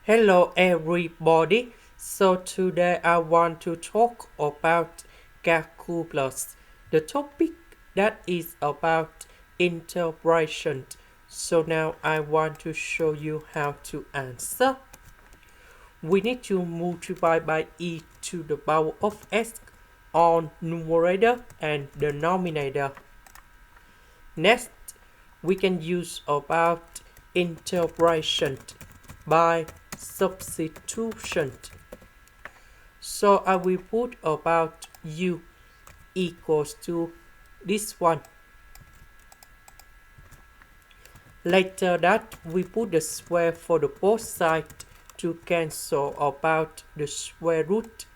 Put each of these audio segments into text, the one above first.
Hello everybody. So today I want to talk about calculus. The topic that is about integration. So now I want to show you how to answer. We need to multiply by e to the power of s on numerator and denominator. Next, we can use about integration by substitution. So I will put about u equals to this one. Later that we put the square for the both sides to cancel about the square root.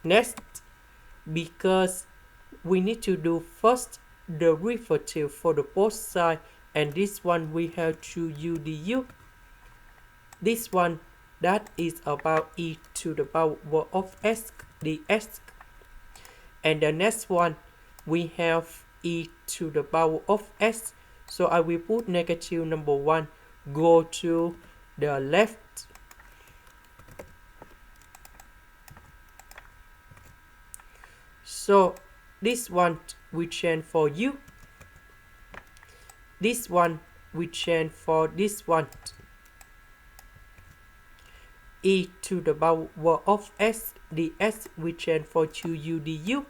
Next, because we need to do first the derivative for the both sides, and this one we have to u du. This one that is about e to the power of s ds. And the next one we have e to the power of s. So I will put negative number 1 go to the left. So this one we change for u. This one we change for this one. E to the power of s ds we change for 2u du.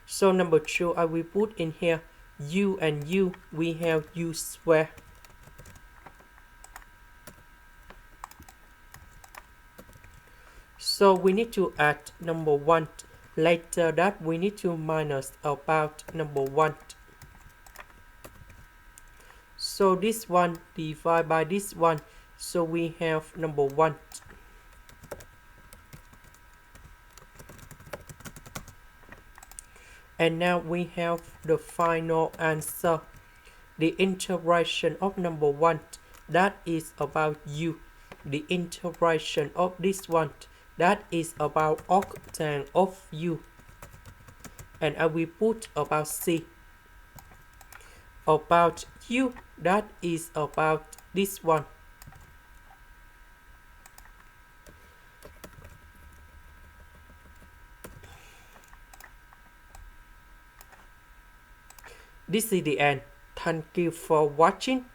So number 2 I will put in here u and u, we have u square. So we need to add number 1. Later that we need to minus about number 1. So this one divided by this one, so we have number 1. And now we have the final answer. The integration of number 1, that is about u. The integration of this one, that is about octane of u. And I will put about c. About u, that is about this one. This is the end. Thank you for watching.